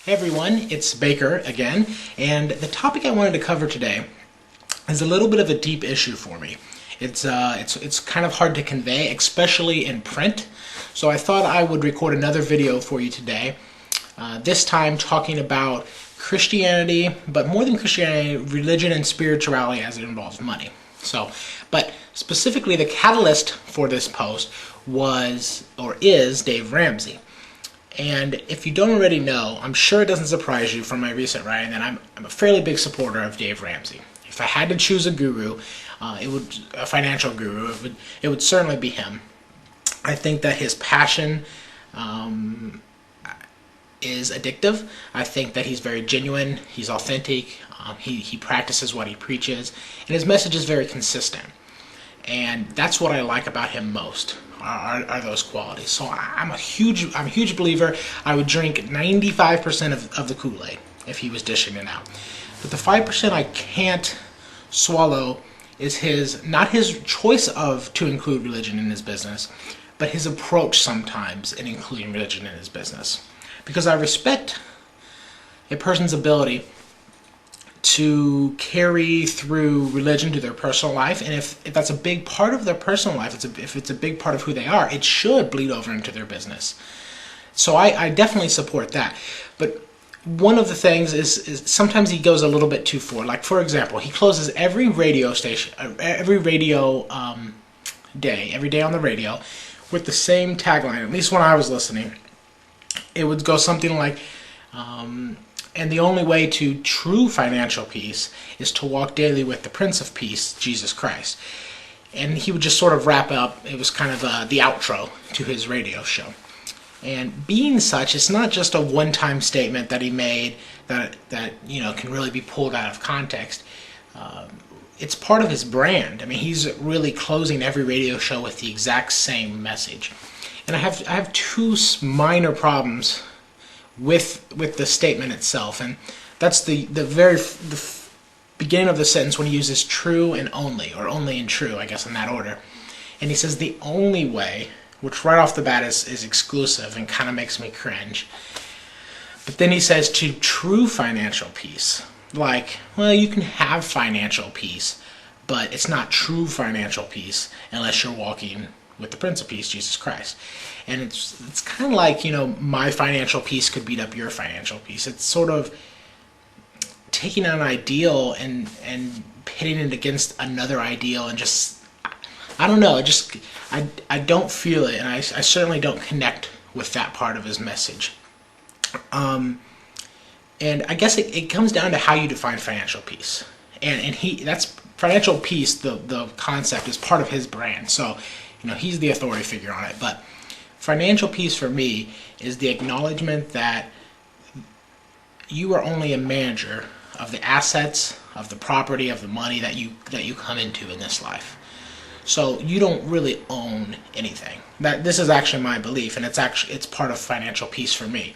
Hey everyone, it's Baker again, and the topic I wanted to cover today is a little bit of a deep issue for me. It's kind of hard to convey, especially in print, so I thought I would record another video for you today, this time talking about Christianity, but more than Christianity, religion and spirituality as it involves money. But specifically the catalyst for this post was, or is, Dave Ramsey. And if you don't already know, I'm sure it doesn't surprise you from my recent writing that I'm a fairly big supporter of Dave Ramsey. If I had to choose a guru, a financial guru, it would certainly be him. I think that his passion is addictive. I think that he's very genuine, he's authentic, he practices what he preaches, and his message is very consistent. And that's what I like about him most. Are those qualities. So I'm a huge believer. I would drink 95% of the Kool-Aid if he was dishing it out. But the 5% I can't swallow is not his choice to include religion in his business, but his approach sometimes in including religion in his business. Because I respect a person's ability to carry through religion to their personal life, and if that's a big part of their personal life, if it's a big part of who they are, it should bleed over into their business. So I definitely support that. But one of the things is sometimes he goes a little bit too far. Like, for example, he closes every radio station, every day on the radio with the same tagline. At least when I was listening, it would go something like, and the only way to true financial peace is to walk daily with the Prince of Peace, Jesus Christ. And he would just sort of wrap up. It was kind of the outro to his radio show. And being such, it's not just a one-time statement that he made that can really be pulled out of context. It's part of his brand. I mean, he's really closing every radio show with the exact same message. And I have two minor problems with the statement itself, and that's the beginning of the sentence when he uses true and only, or only and true, I guess in that order. And he says the only way, which right off the bat is exclusive and kind of makes me cringe. But then he says to true financial peace. Like, well, you can have financial peace, but it's not true financial peace unless you're walking with the Prince of Peace, Jesus Christ. And it's kind of like, my financial peace could beat up your financial peace. It's sort of taking an ideal and pitting it against another ideal, and just, I don't know, I don't feel it, and I certainly don't connect with that part of his message. And I guess it comes down to how you define financial peace. And that's financial peace, the concept is part of his brand. So, he's the authority figure on it. But financial peace for me is the acknowledgement that you are only a manager of the assets, of the property, of the money that you come into in this life. So you don't really own anything. This is actually my belief, and it's part of financial peace for me.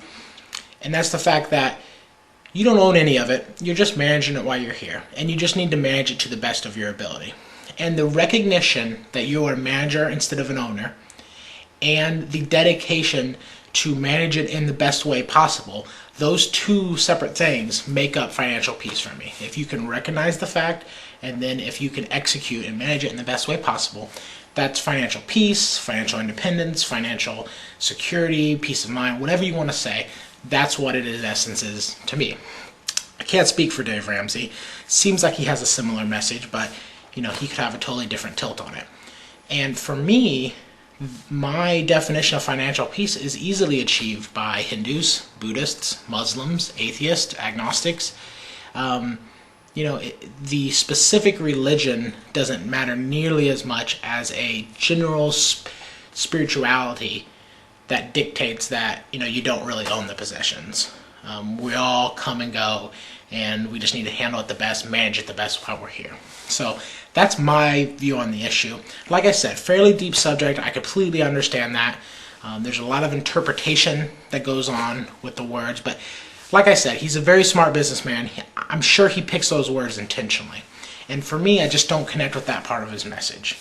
And that's the fact that you don't own any of it. You're just managing it while you're here, and you just need to manage it to the best of your ability. And the recognition that you are a manager instead of an owner, and the dedication to manage it in the best way possible, those two separate things make up financial peace for me. If you can recognize the fact, and then if you can execute and manage it in the best way possible, that's financial peace, financial independence, financial security, peace of mind, whatever you want to say. That's what it in essence is to me. I can't speak for Dave Ramsey. Seems like he has a similar message, but he could have a totally different tilt on it. And for me, my definition of financial peace is easily achieved by Hindus, Buddhists, Muslims, atheists, agnostics. The specific religion doesn't matter nearly as much as a general spirituality that dictates that you don't really own the possessions. We all come and go, and we just need to handle it the best, manage it the best while we're here. So that's my view on the issue. Like I said, fairly deep subject. I completely understand that. There's a lot of interpretation that goes on with the words, but like I said, he's a very smart businessman. I'm sure he picks those words intentionally. And for me, I just don't connect with that part of his message.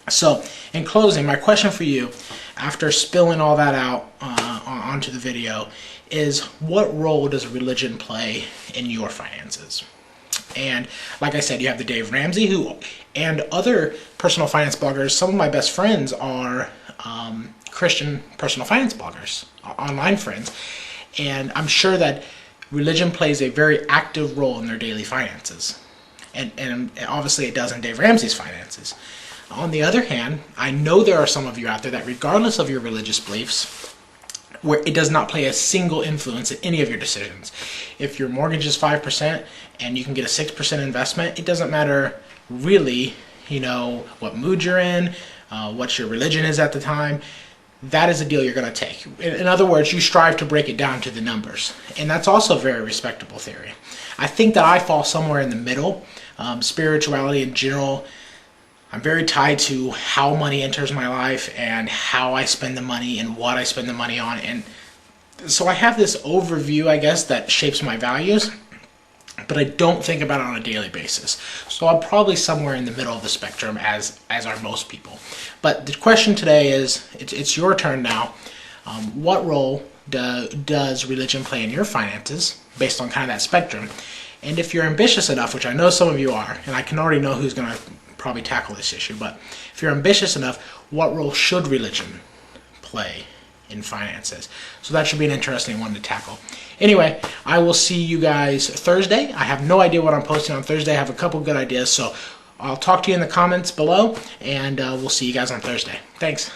So, in closing, my question for you, after spilling all that out onto the video, is what role does religion play in your finances? And like I said, you have the Dave Ramsey and other personal finance bloggers. Some of my best friends are Christian personal finance bloggers, online friends. And I'm sure that religion plays a very active role in their daily finances. And obviously it does in Dave Ramsey's finances. On the other hand, I know there are some of you out there that regardless of your religious beliefs, where it does not play a single influence in any of your decisions. If your mortgage is 5% and you can get a 6% investment, it doesn't matter really, what mood you're in, what your religion is at the time. That is a deal you're going to take. In other words, you strive to break it down to the numbers. And that's also a very respectable theory. I think that I fall somewhere in the middle. Spirituality in general, I'm very tied to how money enters my life and how I spend the money and what I spend the money on. And so I have this overview, I guess, that shapes my values, but I don't think about it on a daily basis. So I'm probably somewhere in the middle of the spectrum, as are most people. But the question today is, it's your turn now. What role does religion play in your finances based on kind of that spectrum? And if you're ambitious enough, which I know some of you are, and I can already know who's going to probably tackle this issue, but if you're ambitious enough, what role should religion play in finances? So that should be an interesting one to tackle. Anyway, I will see you guys Thursday. I have no idea what I'm posting on Thursday. I have a couple good ideas, so I'll talk to you in the comments below, and we'll see you guys on Thursday. Thanks.